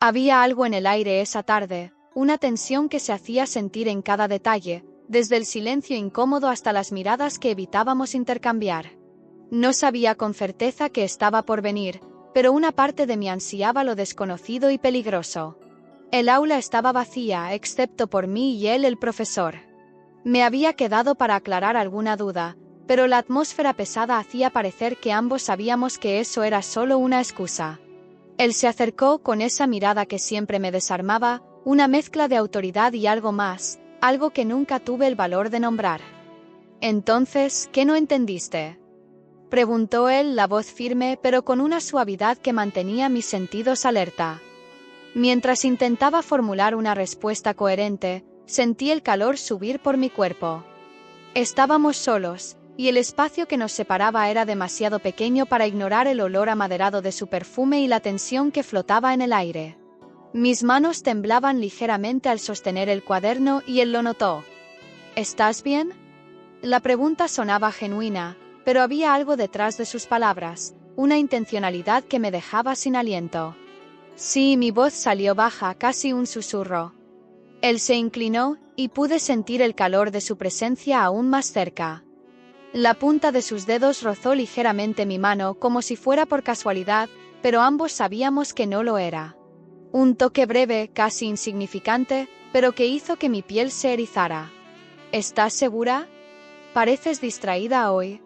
Había algo en el aire esa tarde, una tensión que se hacía sentir en cada detalle, desde el silencio incómodo hasta las miradas que evitábamos intercambiar. No sabía con certeza qué estaba por venir, pero una parte de mí ansiaba lo desconocido y peligroso. El aula estaba vacía, excepto por mí y él, el profesor. Me había quedado para aclarar alguna duda, pero la atmósfera pesada hacía parecer que ambos sabíamos que eso era solo una excusa. Él se acercó con esa mirada que siempre me desarmaba, una mezcla de autoridad y algo más, algo que nunca tuve el valor de nombrar. «Entonces, ¿qué no entendiste?», preguntó él, la voz firme pero con una suavidad que mantenía mis sentidos alerta. Mientras intentaba formular una respuesta coherente, sentí el calor subir por mi cuerpo. Estábamos solos, y el espacio que nos separaba era demasiado pequeño para ignorar el olor amaderado de su perfume y la tensión que flotaba en el aire. Mis manos temblaban ligeramente al sostener el cuaderno y él lo notó. «¿Estás bien?». La pregunta sonaba genuina, pero había algo detrás de sus palabras, una intencionalidad que me dejaba sin aliento. Sí, mi voz salió baja, casi un susurro. Él se inclinó, y pude sentir el calor de su presencia aún más cerca. La punta de sus dedos rozó ligeramente mi mano como si fuera por casualidad, pero ambos sabíamos que no lo era. Un toque breve, casi insignificante, pero que hizo que mi piel se erizara. «¿Estás segura? Pareces distraída hoy».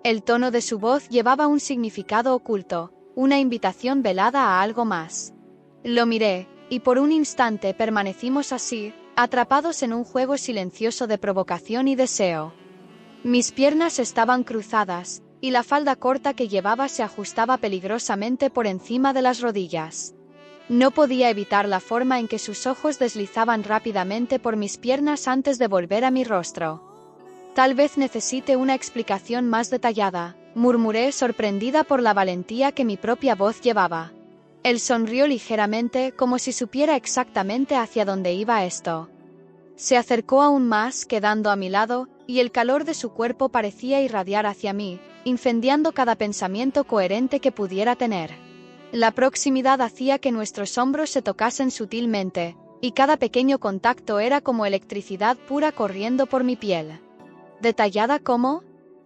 El tono de su voz llevaba un significado oculto, una invitación velada a algo más. Lo miré, y por un instante permanecimos así, atrapados en un juego silencioso de provocación y deseo. Mis piernas estaban cruzadas, y la falda corta que llevaba se ajustaba peligrosamente por encima de las rodillas. No podía evitar la forma en que sus ojos deslizaban rápidamente por mis piernas antes de volver a mi rostro. «Tal vez necesite una explicación más detallada», murmuré, sorprendida por la valentía que mi propia voz llevaba. Él sonrió ligeramente, como si supiera exactamente hacia dónde iba esto. Se acercó aún más, quedando a mi lado, y el calor de su cuerpo parecía irradiar hacia mí, incendiando cada pensamiento coherente que pudiera tener. La proximidad hacía que nuestros hombros se tocasen sutilmente, y cada pequeño contacto era como electricidad pura corriendo por mi piel. «¿Detallada cómo?».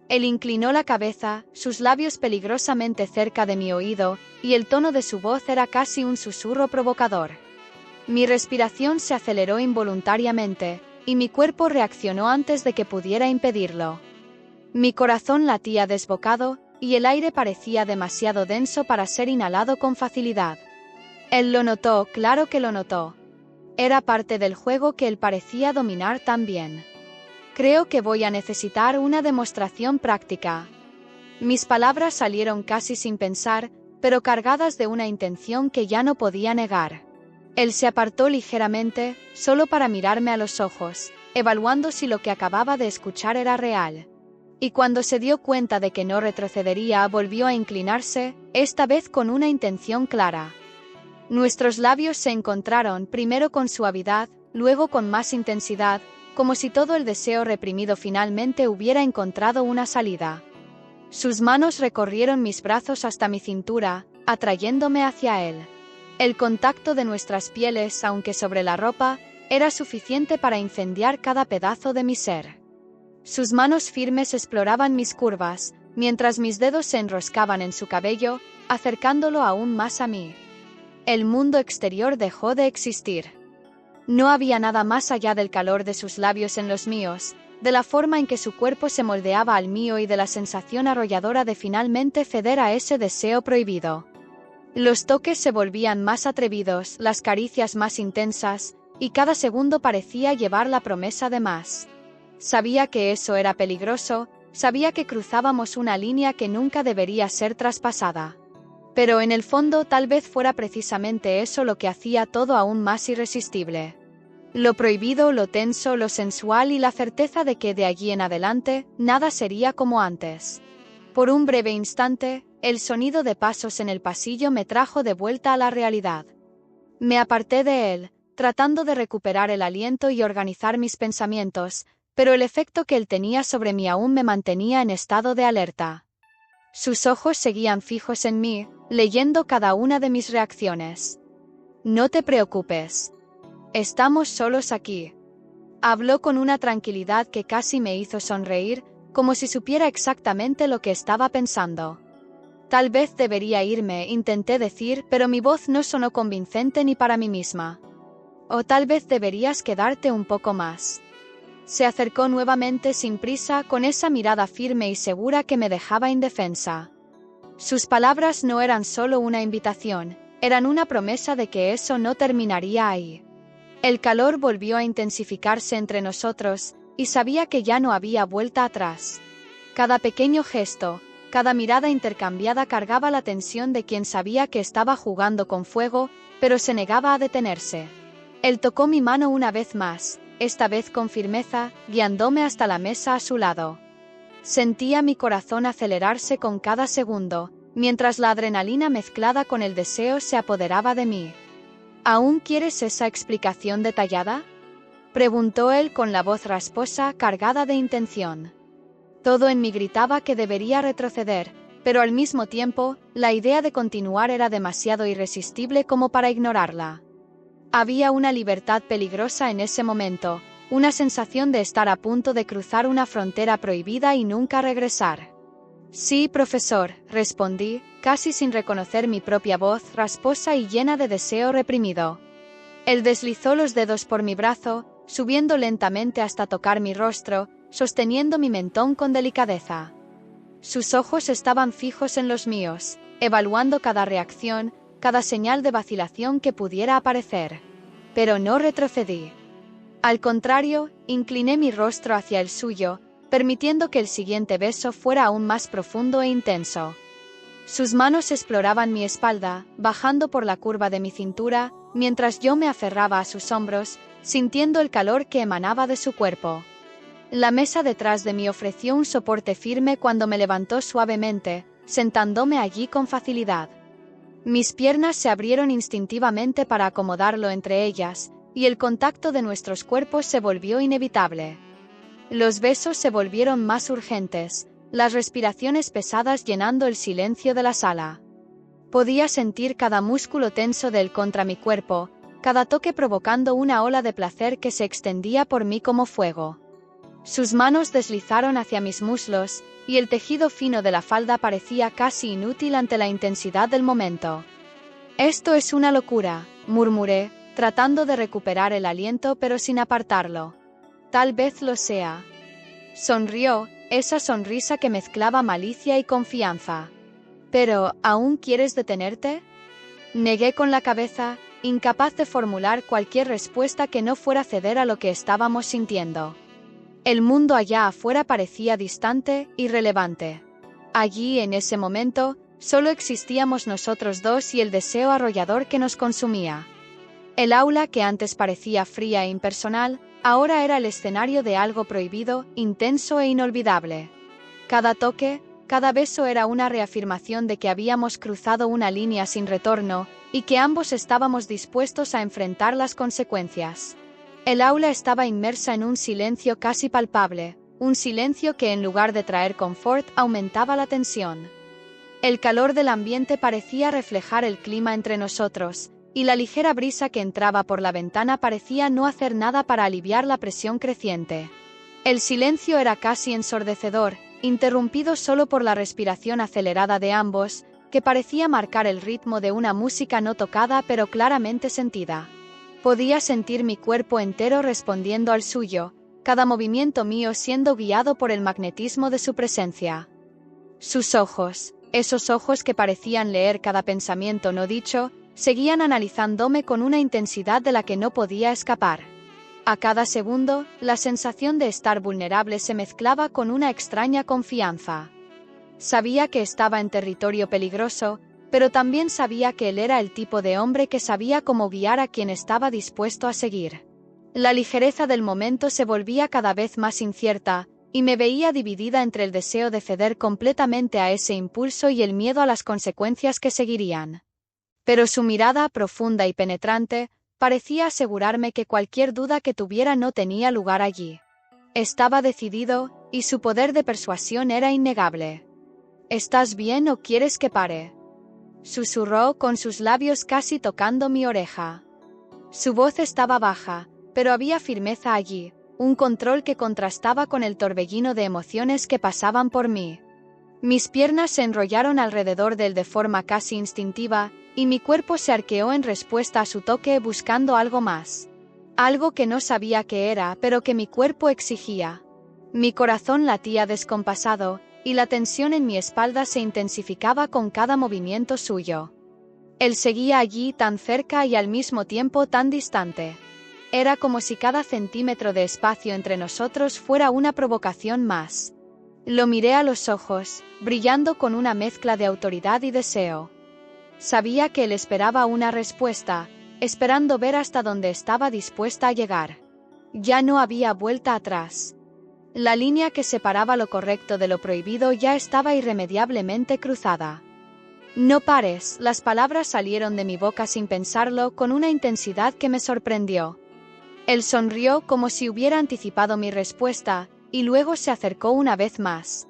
Él inclinó la cabeza, sus labios peligrosamente cerca de mi oído, y el tono de su voz era casi un susurro provocador. Mi respiración se aceleró involuntariamente, y mi cuerpo reaccionó antes de que pudiera impedirlo. Mi corazón latía desbocado, y el aire parecía demasiado denso para ser inhalado con facilidad. Él lo notó, claro que lo notó. Era parte del juego que él parecía dominar tan bien. «Creo que voy a necesitar una demostración práctica». Mis palabras salieron casi sin pensar, pero cargadas de una intención que ya no podía negar. Él se apartó ligeramente, solo para mirarme a los ojos, evaluando si lo que acababa de escuchar era real. Y cuando se dio cuenta de que no retrocedería, volvió a inclinarse, esta vez con una intención clara. Nuestros labios se encontraron, primero con suavidad, luego con más intensidad, como si todo el deseo reprimido finalmente hubiera encontrado una salida. Sus manos recorrieron mis brazos hasta mi cintura, atrayéndome hacia él. El contacto de nuestras pieles, aunque sobre la ropa, era suficiente para incendiar cada pedazo de mi ser. Sus manos firmes exploraban mis curvas, mientras mis dedos se enroscaban en su cabello, acercándolo aún más a mí. El mundo exterior dejó de existir. No había nada más allá del calor de sus labios en los míos, de la forma en que su cuerpo se moldeaba al mío y de la sensación arrolladora de finalmente ceder a ese deseo prohibido. Los toques se volvían más atrevidos, las caricias más intensas, y cada segundo parecía llevar la promesa de más. Sabía que eso era peligroso, sabía que cruzábamos una línea que nunca debería ser traspasada. Pero en el fondo tal vez fuera precisamente eso lo que hacía todo aún más irresistible. Lo prohibido, lo tenso, lo sensual y la certeza de que de allí en adelante, nada sería como antes. Por un breve instante, el sonido de pasos en el pasillo me trajo de vuelta a la realidad. Me aparté de él, tratando de recuperar el aliento y organizar mis pensamientos, pero el efecto que él tenía sobre mí aún me mantenía en estado de alerta. Sus ojos seguían fijos en mí, leyendo cada una de mis reacciones. No te preocupes. Estamos solos aquí. Habló con una tranquilidad que casi me hizo sonreír, como si supiera exactamente lo que estaba pensando. Tal vez debería irme, intenté decir, pero mi voz no sonó convincente ni para mí misma. O tal vez deberías quedarte un poco más. Se acercó nuevamente sin prisa, con esa mirada firme y segura que me dejaba indefensa. Sus palabras no eran solo una invitación, eran una promesa de que eso no terminaría ahí. El calor volvió a intensificarse entre nosotros, y sabía que ya no había vuelta atrás. Cada pequeño gesto, cada mirada intercambiada cargaba la tensión de quien sabía que estaba jugando con fuego, pero se negaba a detenerse. Él tocó mi mano una vez más, esta vez con firmeza, guiándome hasta la mesa a su lado. Sentía mi corazón acelerarse con cada segundo, mientras la adrenalina mezclada con el deseo se apoderaba de mí. ¿Aún quieres esa explicación detallada?, preguntó él con la voz rasposa, cargada de intención. Todo en mí gritaba que debería retroceder, pero al mismo tiempo, la idea de continuar era demasiado irresistible como para ignorarla. Había una libertad peligrosa en ese momento, una sensación de estar a punto de cruzar una frontera prohibida y nunca regresar. Sí, profesor, respondí, casi sin reconocer mi propia voz, rasposa y llena de deseo reprimido. Él deslizó los dedos por mi brazo, subiendo lentamente hasta tocar mi rostro, sosteniendo mi mentón con delicadeza. Sus ojos estaban fijos en los míos, evaluando cada reacción, cada señal de vacilación que pudiera aparecer. Pero no retrocedí. Al contrario, incliné mi rostro hacia el suyo, permitiendo que el siguiente beso fuera aún más profundo e intenso. Sus manos exploraban mi espalda, bajando por la curva de mi cintura, mientras yo me aferraba a sus hombros, sintiendo el calor que emanaba de su cuerpo. La mesa detrás de mí ofreció un soporte firme cuando me levantó suavemente, sentándome allí con facilidad. Mis piernas se abrieron instintivamente para acomodarlo entre ellas, y el contacto de nuestros cuerpos se volvió inevitable. Los besos se volvieron más urgentes, las respiraciones pesadas llenando el silencio de la sala. Podía sentir cada músculo tenso de él contra mi cuerpo, cada toque provocando una ola de placer que se extendía por mí como fuego. Sus manos deslizaron hacia mis muslos, y el tejido fino de la falda parecía casi inútil ante la intensidad del momento. «Esto es una locura», murmuré, tratando de recuperar el aliento pero sin apartarlo. «Tal vez lo sea». Sonrió, esa sonrisa que mezclaba malicia y confianza. «¿Pero, aún quieres detenerte?». Negué con la cabeza, incapaz de formular cualquier respuesta que no fuera ceder a lo que estábamos sintiendo. El mundo allá afuera parecía distante, irrelevante. Allí, en ese momento, solo existíamos nosotros dos y el deseo arrollador que nos consumía. El aula, que antes parecía fría e impersonal, ahora era el escenario de algo prohibido, intenso e inolvidable. Cada toque, cada beso era una reafirmación de que habíamos cruzado una línea sin retorno, y que ambos estábamos dispuestos a enfrentar las consecuencias. El aula estaba inmersa en un silencio casi palpable, un silencio que en lugar de traer confort aumentaba la tensión. El calor del ambiente parecía reflejar el clima entre nosotros, y la ligera brisa que entraba por la ventana parecía no hacer nada para aliviar la presión creciente. El silencio era casi ensordecedor, interrumpido solo por la respiración acelerada de ambos, que parecía marcar el ritmo de una música no tocada pero claramente sentida. Podía sentir mi cuerpo entero respondiendo al suyo, cada movimiento mío siendo guiado por el magnetismo de su presencia. Sus ojos, esos ojos que parecían leer cada pensamiento no dicho, seguían analizándome con una intensidad de la que no podía escapar. A cada segundo, la sensación de estar vulnerable se mezclaba con una extraña confianza. Sabía que estaba en territorio peligroso, pero también sabía que él era el tipo de hombre que sabía cómo guiar a quien estaba dispuesto a seguir. La ligereza del momento se volvía cada vez más incierta, y me veía dividida entre el deseo de ceder completamente a ese impulso y el miedo a las consecuencias que seguirían. Pero su mirada, profunda y penetrante, parecía asegurarme que cualquier duda que tuviera no tenía lugar allí. Estaba decidido, y su poder de persuasión era innegable. «¿Estás bien o quieres que pare?». susurró con sus labios casi tocando mi oreja. Su voz estaba baja, pero había firmeza allí, un control que contrastaba con el torbellino de emociones que pasaban por mí. Mis piernas se enrollaron alrededor de él de forma casi instintiva, y mi cuerpo se arqueó en respuesta a su toque buscando algo más. Algo que no sabía qué era, pero que mi cuerpo exigía. Mi corazón latía descompasado, y la tensión en mi espalda se intensificaba con cada movimiento suyo. Él seguía allí tan cerca y al mismo tiempo tan distante. Era como si cada centímetro de espacio entre nosotros fuera una provocación más. Lo miré a los ojos, brillando con una mezcla de autoridad y deseo. Sabía que él esperaba una respuesta, esperando ver hasta dónde estaba dispuesta a llegar. Ya no había vuelta atrás. La línea que separaba lo correcto de lo prohibido ya estaba irremediablemente cruzada. No pares, las palabras salieron de mi boca sin pensarlo, con una intensidad que me sorprendió. Él sonrió como si hubiera anticipado mi respuesta, y luego se acercó una vez más.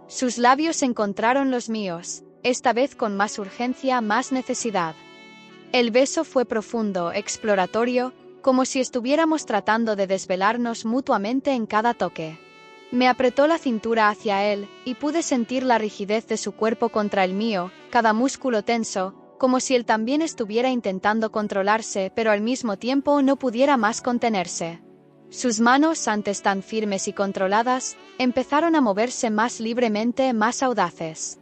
Sus labios encontraron los míos, esta vez con más urgencia, más necesidad. El beso fue profundo, exploratorio, como si estuviéramos tratando de desvelarnos mutuamente en cada toque. Me apretó la cintura hacia él, y pude sentir la rigidez de su cuerpo contra el mío, cada músculo tenso, como si él también estuviera intentando controlarse, pero al mismo tiempo no pudiera más contenerse. Sus manos, antes tan firmes y controladas, empezaron a moverse más libremente, más audaces.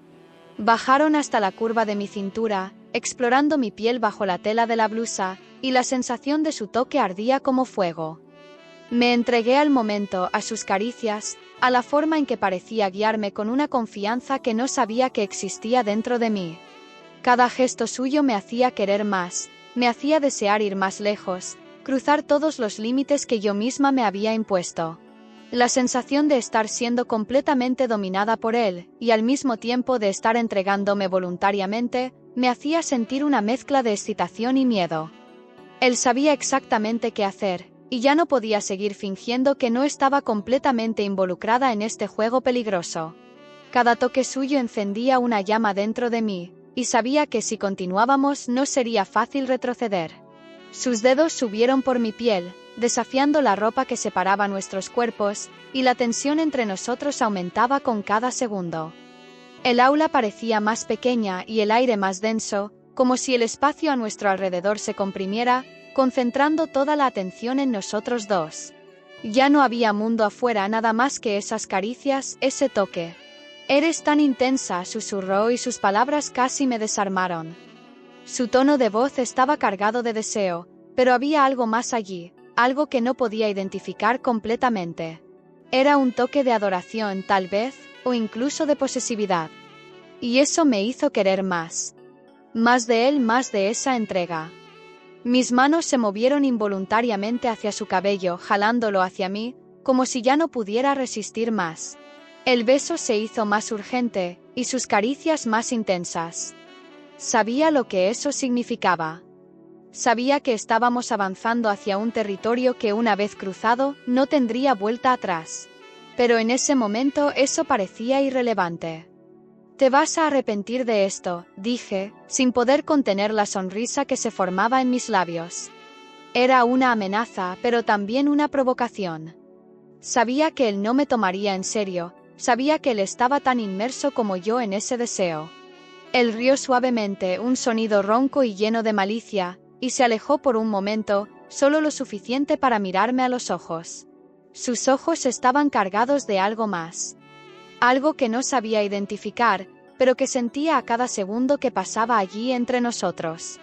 Bajaron hasta la curva de mi cintura, explorando mi piel bajo la tela de la blusa, y la sensación de su toque ardía como fuego. Me entregué al momento, a sus caricias, a la forma en que parecía guiarme con una confianza que no sabía que existía dentro de mí. Cada gesto suyo me hacía querer más, me hacía desear ir más lejos, cruzar todos los límites que yo misma me había impuesto. La sensación de estar siendo completamente dominada por él, y al mismo tiempo de estar entregándome voluntariamente, me hacía sentir una mezcla de excitación y miedo. Él sabía exactamente qué hacer, y ya no podía seguir fingiendo que no estaba completamente involucrada en este juego peligroso. Cada toque suyo encendía una llama dentro de mí, y sabía que si continuábamos no sería fácil retroceder. Sus dedos subieron por mi piel, desafiando la ropa que separaba nuestros cuerpos, y la tensión entre nosotros aumentaba con cada segundo. El aula parecía más pequeña y el aire más denso, como si el espacio a nuestro alrededor se comprimiera, concentrando toda la atención en nosotros dos. Ya no había mundo afuera, nada más que esas caricias, ese toque. «Eres tan intensa», susurró, y sus palabras casi me desarmaron. Su tono de voz estaba cargado de deseo, pero había algo más allí, algo que no podía identificar completamente. Era un toque de adoración, tal vez, o incluso de posesividad. Y eso me hizo querer más. Más de él, más de esa entrega. Mis manos se movieron involuntariamente hacia su cabello, jalándolo hacia mí, como si ya no pudiera resistir más. El beso se hizo más urgente, y sus caricias más intensas. Sabía lo que eso significaba. Sabía que estábamos avanzando hacia un territorio que una vez cruzado, no tendría vuelta atrás. Pero en ese momento eso parecía irrelevante. «Te vas a arrepentir de esto», dije, sin poder contener la sonrisa que se formaba en mis labios. Era una amenaza, pero también una provocación. Sabía que él no me tomaría en serio, sabía que él estaba tan inmerso como yo en ese deseo. Él rió suavemente, un sonido ronco y lleno de malicia, y se alejó por un momento, solo lo suficiente para mirarme a los ojos. Sus ojos estaban cargados de algo más. Algo que no sabía identificar, pero que sentía a cada segundo que pasaba allí entre nosotros.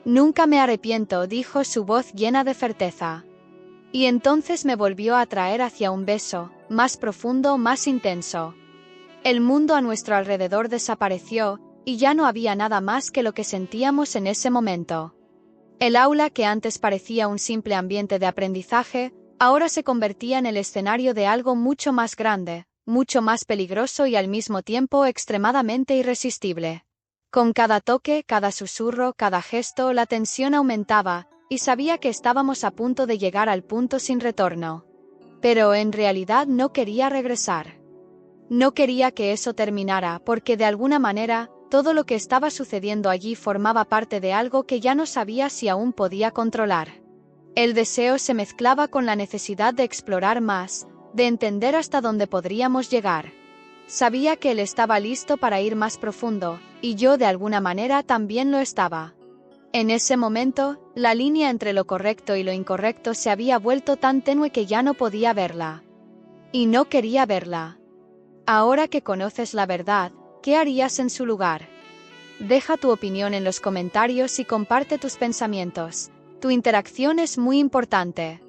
«Nunca me arrepiento», dijo, su voz llena de certeza. Y entonces me volvió a atraer hacia un beso, más profundo, más intenso. El mundo a nuestro alrededor desapareció, y ya no había nada más que lo que sentíamos en ese momento. El aula, que antes parecía un simple ambiente de aprendizaje, ahora se convertía en el escenario de algo mucho más grande, mucho más peligroso y al mismo tiempo extremadamente irresistible. Con cada toque, cada susurro, cada gesto, la tensión aumentaba, y sabía que estábamos a punto de llegar al punto sin retorno. Pero en realidad no quería regresar. No quería que eso terminara, porque de alguna manera, Todo lo que estaba sucediendo allí formaba parte de algo que ya no sabía si aún podía controlar. El deseo se mezclaba con la necesidad de explorar más, de entender hasta dónde podríamos llegar. Sabía que él estaba listo para ir más profundo, y yo de alguna manera también lo estaba. En ese momento, la línea entre lo correcto y lo incorrecto se había vuelto tan tenue que ya no podía verla. Y no quería verla. Ahora que conoces la verdad, ¿qué harías en su lugar? Deja tu opinión en los comentarios y comparte tus pensamientos. Tu interacción es muy importante.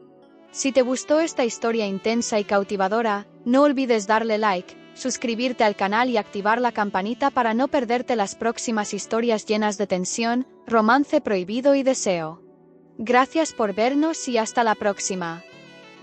Si te gustó esta historia intensa y cautivadora, no olvides darle like, suscribirte al canal y activar la campanita para no perderte las próximas historias llenas de tensión, romance prohibido y deseo. Gracias por vernos y hasta la próxima.